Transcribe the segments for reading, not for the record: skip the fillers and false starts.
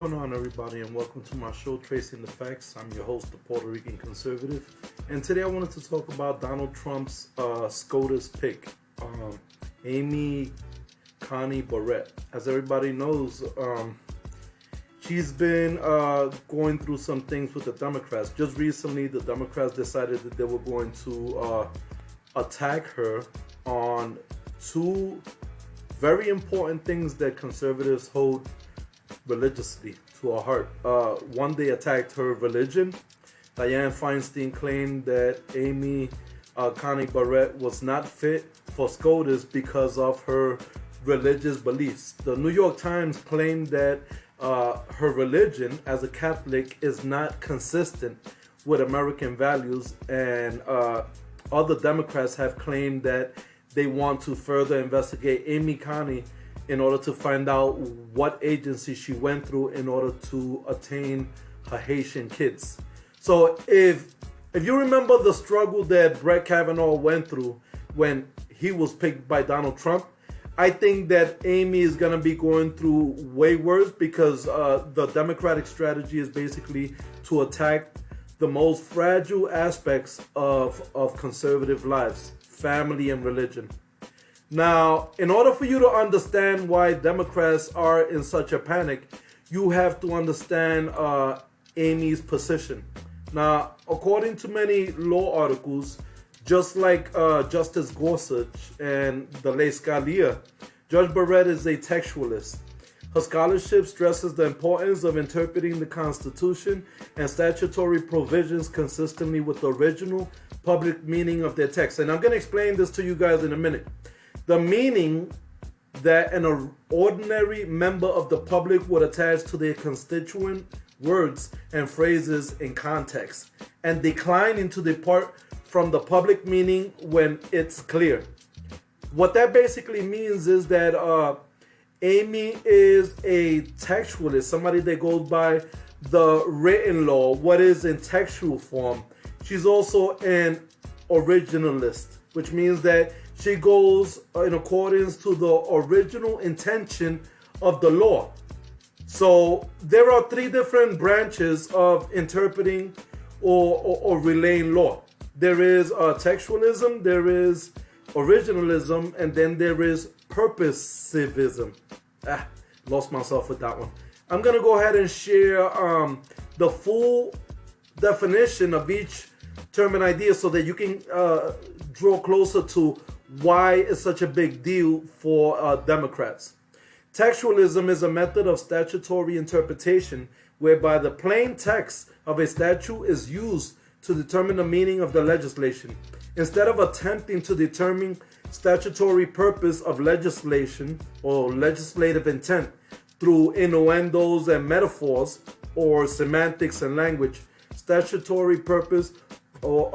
What's going on, everybody, and welcome to my show, Tracing the Facts. I'm your host, the Puerto Rican Conservative, and today I wanted to talk about Donald Trump's SCOTUS pick, Amy Coney Barrett. As everybody knows, she's been going through some things with the Democrats. Just recently, the Democrats decided that they were going to attack her on two very important things that conservatives hold religiously to our heart. One, they attacked her religion. Dianne Feinstein claimed that Amy Coney Barrett was not fit for SCOTUS because of her religious beliefs. The New York Times claimed that her religion as a Catholic is not consistent with American values, and other Democrats have claimed that they want to further investigate Amy Coney in order to find out what agency she went through in order to attain her Haitian kids. So if you remember the struggle that Brett Kavanaugh went through when he was picked by Donald Trump, I think that Amy is going to be going through way worse, because the Democratic strategy is basically to attack the most fragile aspects of conservative lives: family and religion. Now, in order for you to understand why Democrats are in such a panic, you have to understand Amy's position. Now, according to many law articles, just like Justice Gorsuch and the late Scalia, Judge Barrett is a textualist. Her scholarship stresses the importance of interpreting the Constitution and statutory provisions consistently with the original public meaning of their text. And I'm going to explain this to you guys in a minute. The meaning that an ordinary member of the public would attach to their constituent words and phrases in context, and declining to depart from the public meaning when it's clear. What that basically means is that Amy is a textualist, somebody that goes by the written law, what is in textual form. She's also an originalist, which means that she goes in accordance to the original intention of the law. So there are three different branches of interpreting or relaying law. There is textualism, there is originalism, and then there is purposivism. Lost myself with that one. I'm going to go ahead and share the full definition of each term and idea so that you can draw closer to why it's such a big deal for Democrats. Textualism is a method of statutory interpretation whereby the plain text of a statute is used to determine the meaning of the legislation. Instead of attempting to determine statutory purpose of legislation or legislative intent through innuendos and metaphors or semantics and language, statutory purpose or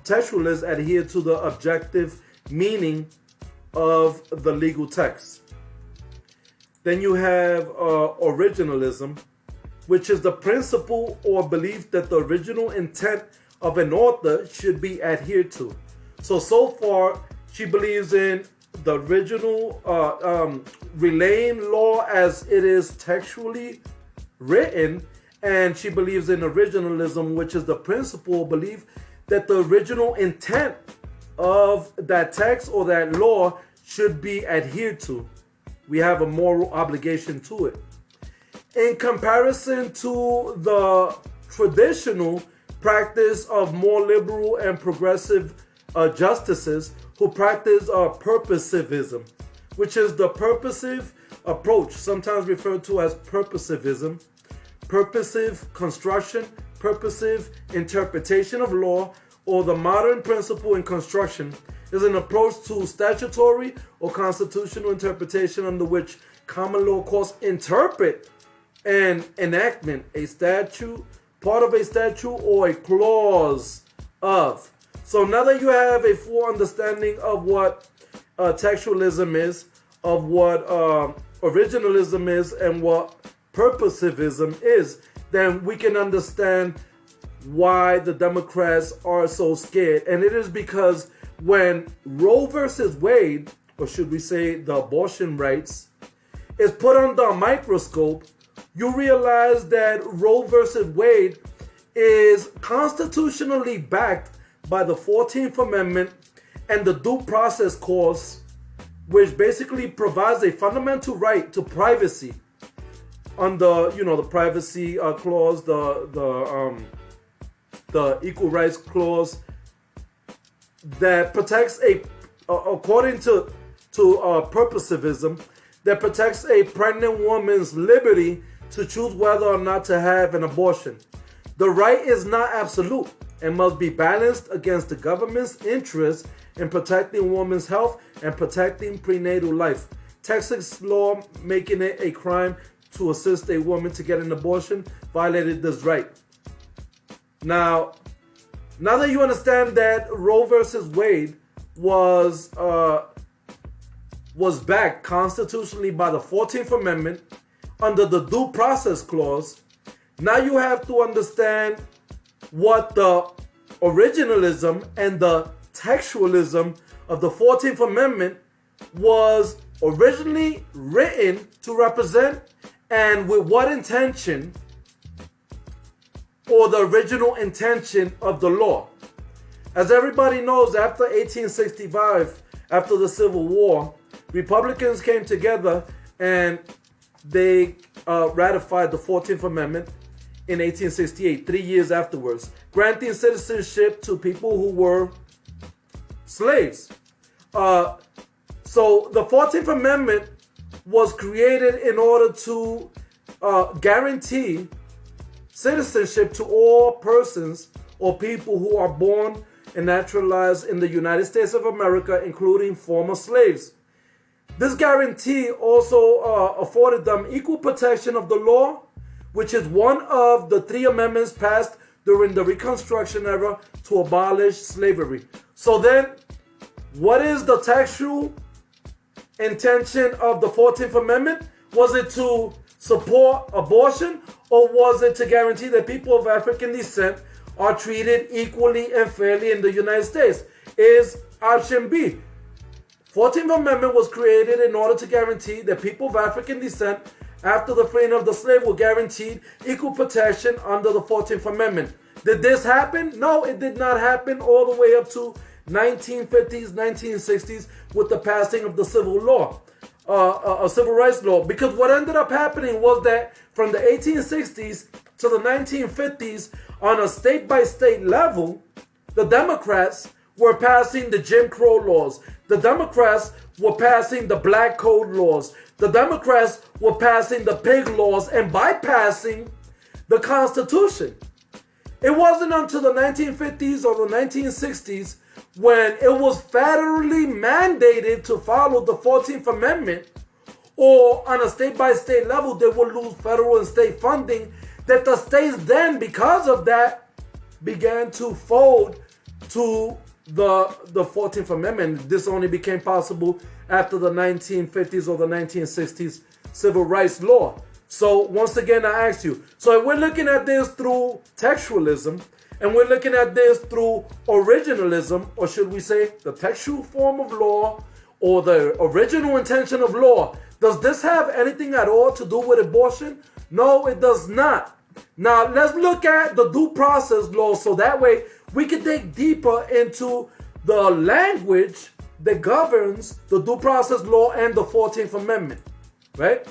textualists adhere to the objective meaning of the legal text. Then you have originalism, which is the principle or belief that the original intent of an author should be adhered to. So far, she believes in the original relaying law as it is textually written, and she believes in originalism, which is the principle or belief that the original intent of that text or that law should be adhered to. We have a moral obligation to it. In comparison to the traditional practice of more liberal and progressive justices who practice purposivism, which is the purposive approach, sometimes referred to as purposivism, purposive construction, purposive interpretation of law, or the modern principle in construction, is an approach to statutory or constitutional interpretation under which common law courts interpret an enactment, a statute, part of a statute, or a clause of. So now that you have a full understanding of what textualism is, of what originalism is, and what purposivism is, then we can understand why the Democrats are so scared. And it is because when Roe versus Wade, or should we say the abortion rights, is put under a microscope, you realize that Roe versus Wade is constitutionally backed by the 14th Amendment and the Due Process Clause, which basically provides a fundamental right to privacy under, the privacy clause, the equal rights clause, that protects according to purposivism, that protects a pregnant woman's liberty to choose whether or not to have an abortion. The right is not absolute and must be balanced against the government's interest in protecting women's health and protecting prenatal life. Texas law making it a crime to assist a woman to get an abortion violated this right. Now that you understand that Roe versus Wade was backed constitutionally by the 14th Amendment under the Due Process Clause, now you have to understand what the originalism and the textualism of the 14th Amendment was originally written to represent, and with what intention, or the original intention of the law. As everybody knows, after 1865, after the Civil War, Republicans came together and they ratified the 14th Amendment in 1868, 3 years afterwards, granting citizenship to people who were slaves. So the 14th Amendment was created in order to guarantee citizenship to all persons or people who are born and naturalized in the United States of America, including former slaves. This guarantee also afforded them equal protection of the law, which is one of the 3 amendments passed during the Reconstruction era to abolish slavery. So then, what is the textual intention of the 14th Amendment? Was it to support abortion, or was it to guarantee that people of African descent are treated equally and fairly in the United States? Is option B. 14th Amendment was created in order to guarantee that people of African descent after the freeing of the slave were guaranteed equal protection under the 14th Amendment. Did this happen? No, it did not happen all the way up to 1950s, 1960s with the passing of the civil rights law. Because what ended up happening was that from the 1860s to the 1950s, on a state-by-state level, the Democrats were passing the Jim Crow laws. The Democrats were passing the Black Code laws. The Democrats were passing the pig laws and bypassing the Constitution. It wasn't until the 1950s or the 1960s when it was federally mandated to follow the 14th Amendment, or on a state-by-state level, they would lose federal and state funding, that the states then, because of that, began to fold to the 14th Amendment. This only became possible after the 1950s or the 1960s civil rights law. So once again, I ask you, so if we're looking at this through textualism, and we're looking at this through originalism, or should we say the textual form of law, or the original intention of law, does this have anything at all to do with abortion? No, it does not. Now, let's look at the due process law, so that way we can dig deeper into the language that governs the due process law and the 14th Amendment, right?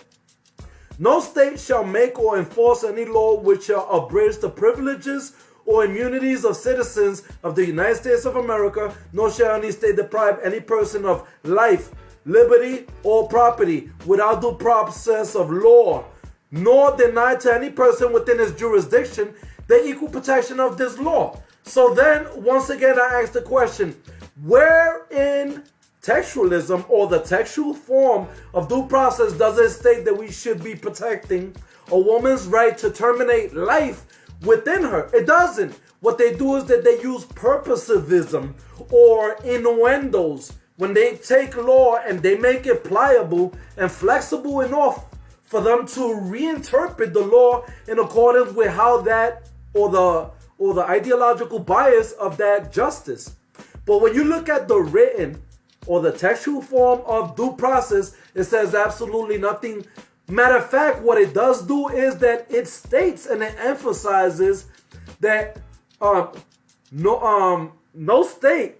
No state shall make or enforce any law which shall abridge the privileges or immunities of citizens of the United States of America, nor shall any state deprive any person of life, liberty, or property without due process of law, nor deny to any person within its jurisdiction the equal protection of this law. So then, once again, I ask the question, where in textualism or the textual form of due process does it state that we should be protecting a woman's right to terminate life within her? It doesn't. What they do is that they use purposivism or innuendos when they take law and they make it pliable and flexible enough for them to reinterpret the law in accordance with how that or the ideological bias of that justice. But when you look at the written or the textual form of due process, it says absolutely nothing Matter of fact, what it does do is that it states and it emphasizes that no state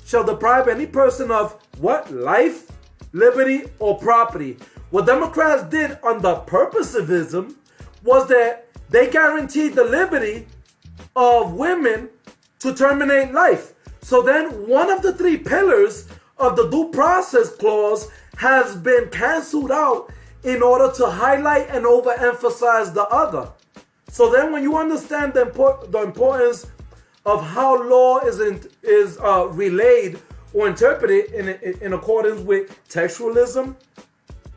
shall deprive any person of what? Life, liberty, or property. What Democrats did under purposivism was that they guaranteed the liberty of women to terminate life. So then one of the three pillars of the due process clause has been canceled out in order to highlight and overemphasize the other. So then when you understand the importance of how law is relayed or interpreted in accordance with textualism,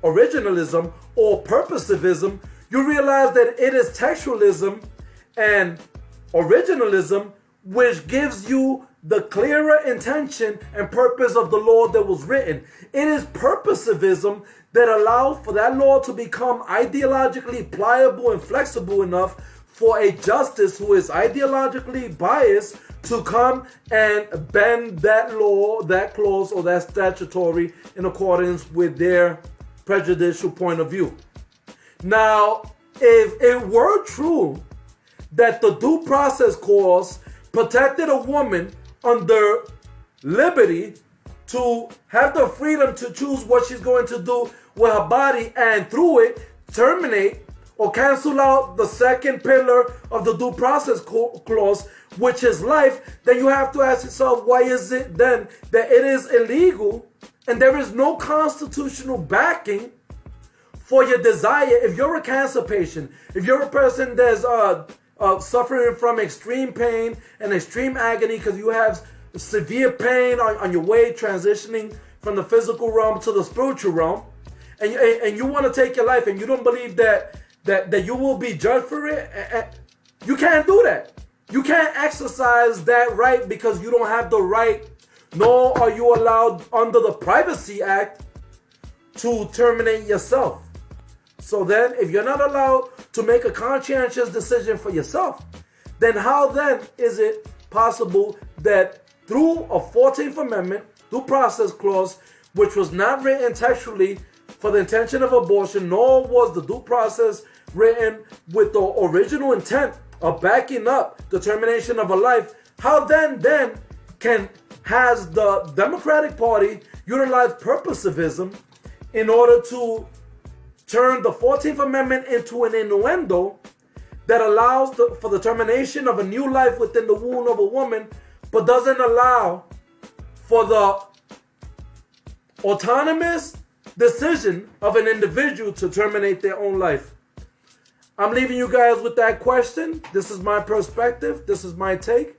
originalism, or purposivism, you realize that it is textualism and originalism which gives you the clearer intention and purpose of the law that was written. It is purposivism that allows for that law to become ideologically pliable and flexible enough for a justice who is ideologically biased to come and bend that law, that clause, or that statutory in accordance with their prejudicial point of view. Now, if it were true that the due process clause protected a woman under liberty to have the freedom to choose what she's going to do with her body, and through it terminate or cancel out the second pillar of the due process clause, which is life, then you have to ask yourself, why is it then that it is illegal and there is no constitutional backing for your desire? If you're a cancer patient, if you're a person that's suffering from extreme pain and extreme agony because you have severe pain on your way transitioning from the physical realm to the spiritual realm, and you want to take your life and you don't believe that you will be judged for it, you can't do that. You can't exercise that right because you don't have the right, nor are you allowed under the Privacy Act to terminate yourself. So then, if you're not allowed to make a conscientious decision for yourself, then how then is it possible that through a 14th Amendment due process clause, which was not written textually for the intention of abortion, nor was the due process written with the original intent of backing up the termination of a life, how then has the Democratic Party utilized purposivism in order to turn the 14th Amendment into an innuendo that allows for the termination of a new life within the womb of a woman, but doesn't allow for the autonomous decision of an individual to terminate their own life? I'm leaving you guys with that question. This is my perspective. This is my take.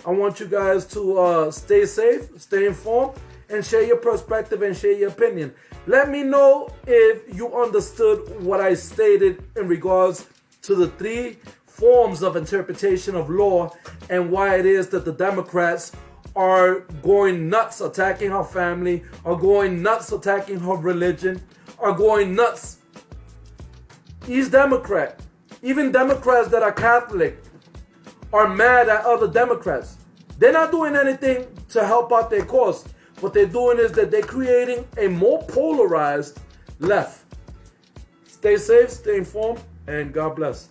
I want you guys to stay safe, stay informed, and share your perspective and share your opinion. Let me know if you understood what I stated in regards to the three forms of interpretation of law and why it is that the Democrats are going nuts attacking her family, are going nuts attacking her religion, are going nuts. He's Democrat. Even Democrats that are Catholic are mad at other Democrats. They're not doing anything to help out their cause. What they're doing is that they're creating a more polarized left. Stay safe, stay informed, and God bless.